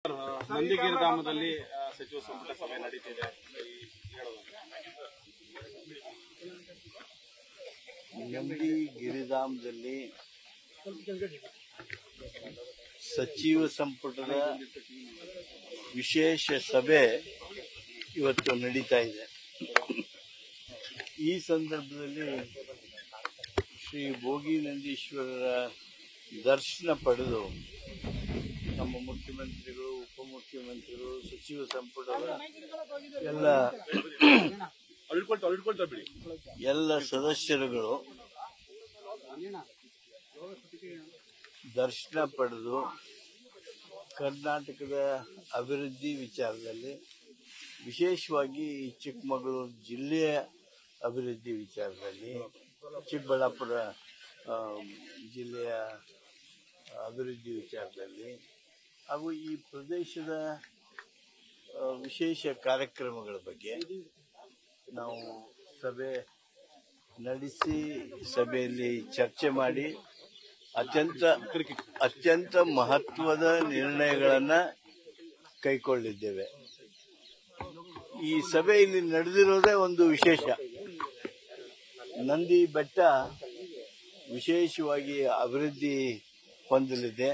ನಂದಿಗಿರಿಧಾಮದಲ್ಲಿ ಸಚಿವ ಸಂಪುಟ ಸಭೆ ನಡೀತಿದೆ. ನಂದಿಗಿರಿಧಾಮದಲ್ಲಿ ಸಚಿವ ಸಂಪುಟದ ವಿಶೇಷ ಸಭೆ ಇವತ್ತು ನಡೀತಾ ಇದೆ. ಈ ಸಂದರ್ಭದಲ್ಲಿ ಶ್ರೀ ಭೋಗಿ ನಂದೀಶ್ವರರ ದರ್ಶನ ಪಡೆದು ನಮ್ಮ ಮುಖ್ಯಮಂತ್ರಿಗಳು, ಉಪಮುಖ್ಯಮಂತ್ರಿಗಳು, ಸಚಿವ ಸಂಪುಟದ ಎಲ್ಲ ಸದಸ್ಯರುಗಳು ದರ್ಶನ ಪಡೆದು ಕರ್ನಾಟಕದ ಅಭಿವೃದ್ಧಿ ವಿಚಾರದಲ್ಲಿ, ವಿಶೇಷವಾಗಿ ಚಿಕ್ಕಮಗಳೂರು ಜಿಲ್ಲೆಯ ಅಭಿವೃದ್ಧಿ ವಿಚಾರದಲ್ಲಿ, ಚಿಕ್ಕಬಳ್ಳಾಪುರ ಜಿಲ್ಲೆಯ ಅಭಿವೃದ್ಧಿ ವಿಚಾರದಲ್ಲಿ ಹಾಗೂ ಈ ಪ್ರದೇಶದ ವಿಶೇಷ ಕಾರ್ಯಕ್ರಮಗಳ ಬಗ್ಗೆ ನಾವು ಸಭೆ ನಡೆಸಿ, ಸಭೆಯಲ್ಲಿ ಚರ್ಚೆ ಮಾಡಿ ಅತ್ಯಂತ ಮಹತ್ವದ ನಿರ್ಣಯಗಳನ್ನು ಕೈಗೊಂಡಿದ್ದೇವೆ. ಈ ಸಭೆಯಲ್ಲಿ ನಡೆದಿರೋದೇ ಒಂದು ವಿಶೇಷ. ನಂದಿ ಬೆಟ್ಟ ವಿಶೇಷವಾಗಿ ಅಭಿವೃದ್ಧಿ ಹೊಂದಲಿದೆ.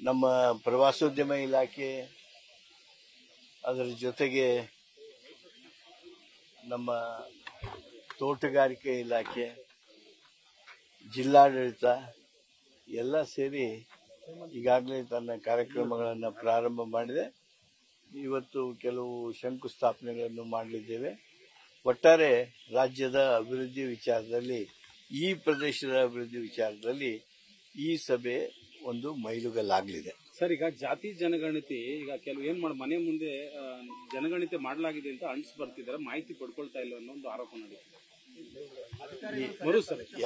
ನಮ್ಮ ಪ್ರವಾಸೋದ್ಯಮ ಇಲಾಖೆ, ಅದರ ಜೊತೆಗೆ ನಮ್ಮ ತೋಟಗಾರಿಕೆ ಇಲಾಖೆ, ಜಿಲ್ಲಾಡಳಿತ ಎಲ್ಲ ಸೇರಿ ಈಗಾಗಲೇ ತನ್ನ ಕಾರ್ಯಕ್ರಮಗಳನ್ನು ಪ್ರಾರಂಭ ಮಾಡಿದೆ. ಇವತ್ತು ಕೆಲವು ಶಂಕುಸ್ಥಾಪನೆಗಳನ್ನು ಮಾಡಲಿದ್ದೇವೆ. ಒಟ್ಟಾರೆ ರಾಜ್ಯದ ಅಭಿವೃದ್ಧಿ ವಿಚಾರದಲ್ಲಿ, ಈ ಪ್ರದೇಶದ ಅಭಿವೃದ್ಧಿ ವಿಚಾರದಲ್ಲಿ ಈ ಸಭೆ ಒಂದು ಮೈಲುಗಲ್ಲಾಗಲಿದೆ. ಸರ್, ಈಗ ಜಾತಿ ಜನಗಣತಿ ಈಗ ಕೆಲವು ಮನೆ ಮುಂದೆ ಜನಗಣತಿ ಮಾಡಲಾಗಿದೆ ಅಂತ ಅಂಟಿಸ್ ಬರ್ತಿದ್ದಾರೆ, ಮಾಹಿತಿ ಪಡ್ಕೊಳ್ತಾ ಇಲ್ಲ ಅನ್ನೋ ಒಂದು ಆರೋಪ ನಡೀತಿದೆ. ಮರು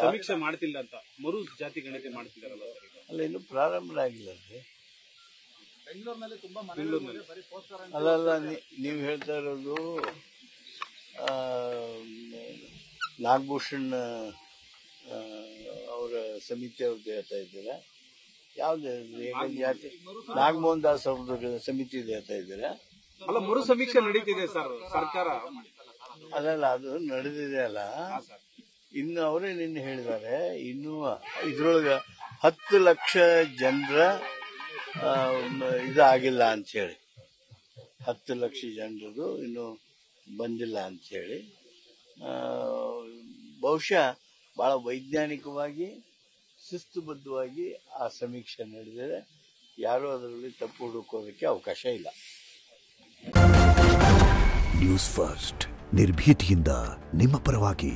ಸಮೀಕ್ಷೆ ಮಾಡ್ತಿಲ್ಲ ಅಂತ, ಮರು ಜಾತಿ ಗಣತಿ ಮಾಡ್ತಿದಾರಲ್ಲ. ಅಲ್ಲ, ಇನ್ನು ಪ್ರಾರಂಭ ಆಗಿಲ್ಲ. ಅಲ್ಲ, ನೀವು ಹೇಳ್ತಾ ಇರೋದು ನಾಗಭೂಷಣ್ ಅವರ ಸಮಿತಿ ಅವ್ರದ್ದು ಹೇಳ್ತಾ ಇದ್ದೀರಾ? ಯಾವ್ದು ಜಾತಿ? ನಾಗಮೋಹನ್ ದಾಸ್ ಅವ್ರದ್ದು ಸಮಿತಿ ಹೇಳ್ತಾ ಇದ್ದೀರಾ? ಅಲ್ಲ, ಮರು ಸಮೀಕ್ಷೆ ನಡೀತಿದೆ ಸರ್, ಸರ್ಕಾರ. ಅಲ್ಲಲ್ಲ, ಅದು ನಡೆದಿದೆ ಅಲ್ಲ. ಇನ್ನು ಅವರೇ ನಿನ್ನೆ ಹೇಳಿದ್ದಾರೆ, ಇನ್ನು ಇದ್ರೊಳಗೆ 10 ಲಕ್ಷ ಜನರ ಇದಾಗಿಲ್ಲ ಅಂತ ಹೇಳಿ, 10 ಲಕ್ಷ ಜನರದು ಇನ್ನು ಬಂದಿಲ್ಲ ಅಂತ ಹೇಳಿ. ಬಹುಶಃ ಬಹಳ ವೈಜ್ಞಾನಿಕವಾಗಿ, ಶಿಸ್ತುಬದ್ಧವಾಗಿ ಆ ಸಮೀಕ್ಷೆ ನಡೆದಿದೆ. ಯಾರೂ ಅದರಲ್ಲಿ ತಪ್ಪು ಹುಡುಕೋದಕ್ಕೆ ಅವಕಾಶ ಇಲ್ಲ. ನ್ಯೂಸ್ ಫಸ್ಟ್, ನಿರ್ಭೀತಿಯಿಂದ ನಿಮ್ಮ ಪರವಾಗಿ.